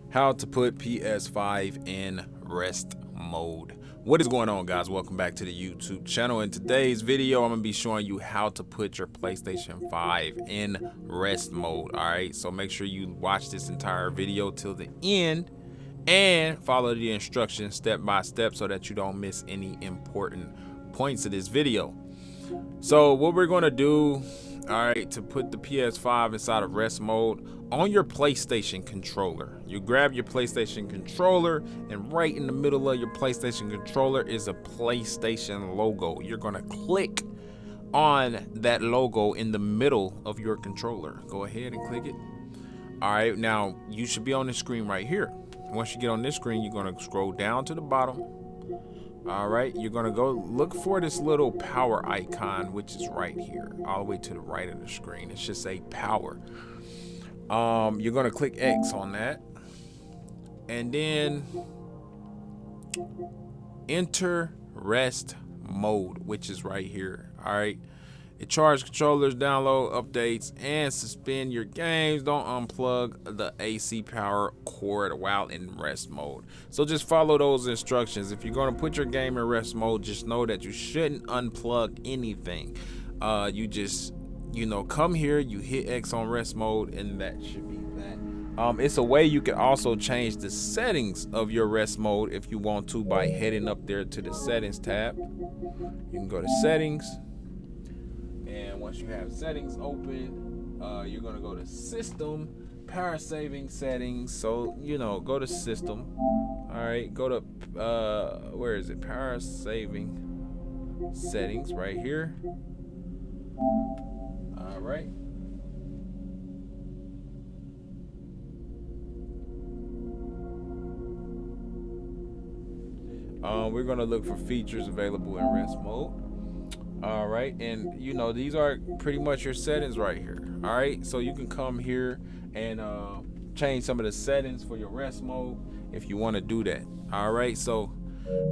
How to put PS5 in rest mode. What is going on, guys? Welcome back to the YouTube channel. In today's video, I'm gonna be showing you how to put your PlayStation 5 in rest mode. All right, so make sure you watch this entire video till the end and follow the instructions step by step so that you don't miss any important points of this video. So what we're gonna do, all right, to put the PS5 inside of rest mode, on your PlayStation controller, you grab your PlayStation controller, and right in the middle of your PlayStation controller is a PlayStation logo. You're gonna click on that logo in the middle of your controller. Go ahead and click it. All right, now you should be on the screen right here. Once you get on this screen, you're gonna scroll down to the bottom. All right, you're gonna go look for this little power icon, which is right here, all the way to the right of the screen. It should say power. You're gonna click X on that, and then enter rest mode, which is right here. All right, it charges controllers, download updates, and suspend your games. Don't unplug the AC power cord while in rest mode. So just follow those instructions. If you're gonna put your game in rest mode, just know that you shouldn't unplug anything. You just, come here, you hit X on rest mode, and that should be that. It's a way you can also change the settings of your rest mode if you want to by heading up there to the settings tab. You can go to settings, and once you have settings open, you're gonna go to system, power saving settings. So go to system. All right, go to where is it? Power saving settings right here. All right. We're gonna look for features available in rest mode. All right, and these are pretty much your settings right here. All right, so you can come here and change some of the settings for your rest mode if you want to do that. All right, so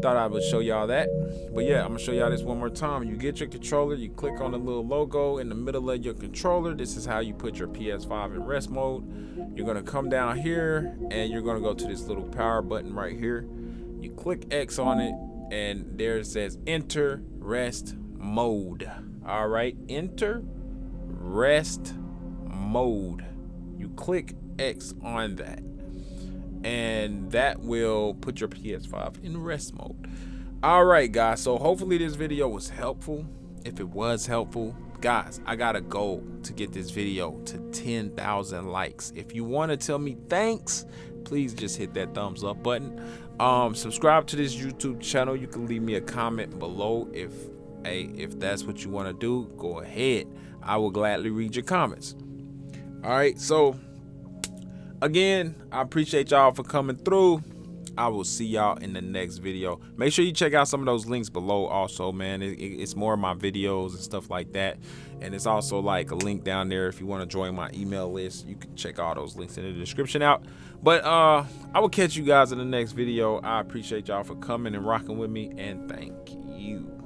thought I would show y'all that, but yeah, I'm gonna show y'all this one more time. You get your controller, you click on the little logo in the middle of your controller. This is how you put your PS5 in rest mode. You're gonna come down here and you're gonna go to this little power button right here. You click X on it, and there it says enter rest mode. All right, enter rest mode. You click X on that, and that will put your PS5 in rest mode. All right, guys, so hopefully this video was helpful. If it was helpful, guys, I got a goal to get this video to 10,000 likes. If you want to tell me thanks, please just hit that thumbs up button. Subscribe to this YouTube channel. You can leave me a comment below if that's what you want to do. Go ahead, I will gladly read your comments. All right, so again, I appreciate y'all for coming through. I will see y'all in the next video. Make sure you check out some of those links below also, man. It's more of my videos and stuff like that, and it's also like a link down there if you want to join my email list. You can check all those links in the description out. But I will catch you guys in the next video. I appreciate y'all for coming and rocking with me, and thank you.